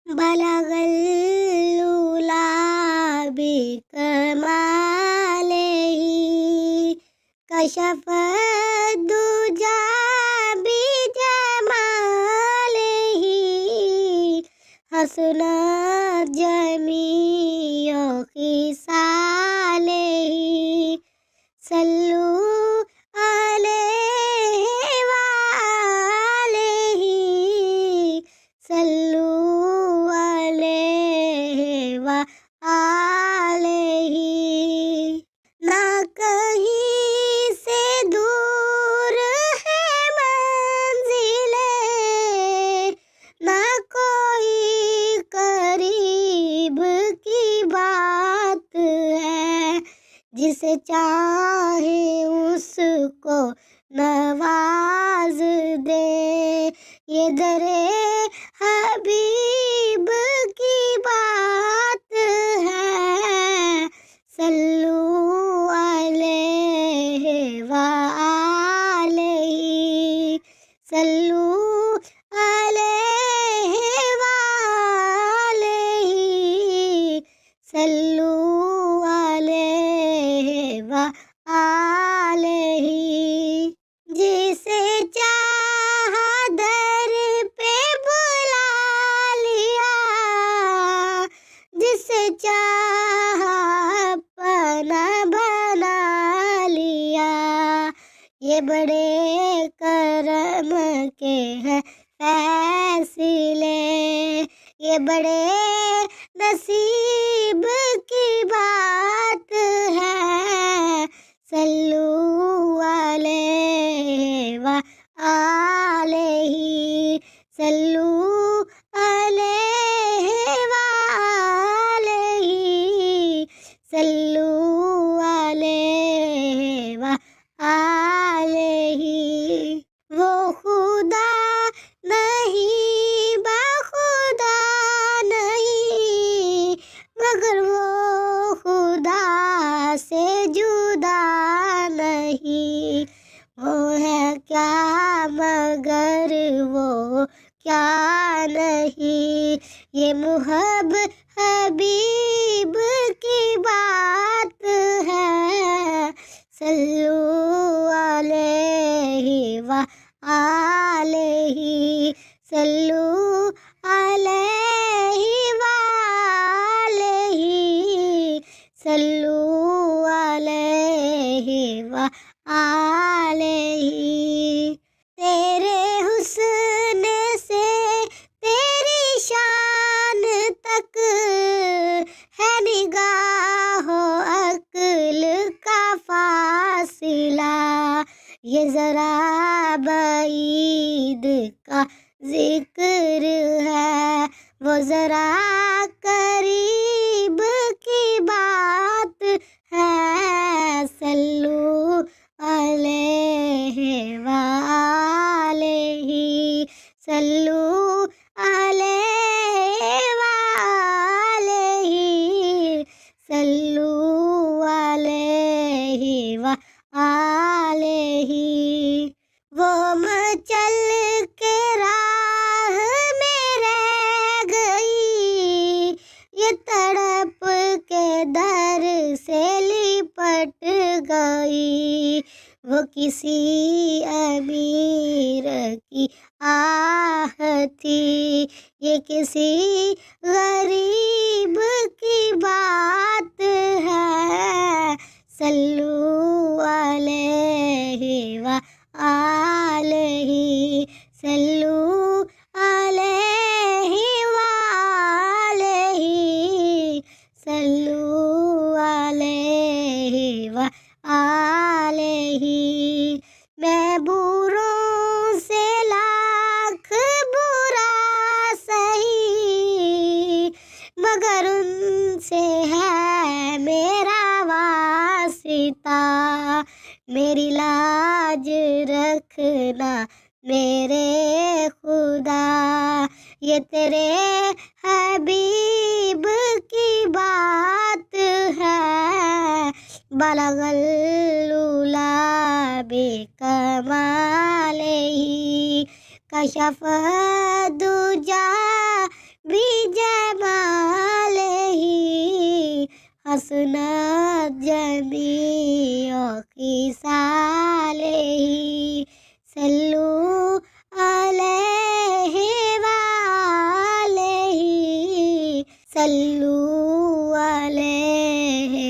बलगल लूला बिकमालिही कशफ दुजा बिजमालिही हसनत जमीओ खिसालिही सल्लू अलैहि वालेही सल्लू अलैहि वालेही। ना कहीं से दूर है मंजिले, ना कोई करीब की बात है, जिसे चाहे उसको नवाज दे, ये दरे हबीब की बात है। सल्लू अलैहि वालेही सल्लू अलैहि वालेही सल्लू अलैहि वालेही। जिसे चाहा दर पे बुला लिया, जिसे चाहा अपना बना लिया, ये बड़े करम के हैं फैसले, ये बड़े नसीब की बात है। सल्लू अलैहि वालेही सल्लू अलैहि वालेही सल्लू अलैहि वालेही। वो खुदा नहीं बाखुदा नहीं, मगर वो खुदा से जुदा नहीं। वो है क्या मगर वो क्या नहीं, ये मुहब हबीब की बात है। सल्लू अलैहि वालेही सल्लू अलैहि वालेही सल्लू अलैहि वालेही। तेरे हुस्न से तेरी शान तक है निगाहो अक्ल का फासिला, ये जरा बईद का जिक्र है, वो जरा करीब की बात है। सल्लू अलैहि वालेही सल्लू अलैहि वालेही सल्लू अलैहि वालेही। वो मचल के राह में रह गई, ये तड़प के दर से लिपट गई। वो किसी अमीर की आह थी, ये किसी गरीब की बात है। सल्लू अलैहि वालेही सल्लू अलैहि वालेही सल्लू अलैहि वालेही। मैं बुरों से लाख बुरा सही, मगर उनसे है मेरा वास्ता। मेरी लाज रखना मेरे खुदा, ये तेरे हबीब की बात है। बलगल लूला बिकमालिही कशफ दुजा बिजमालिही हसनत जमीअ खिसालिही सल्लू अलैहि वालैहि सल्लू अलैहि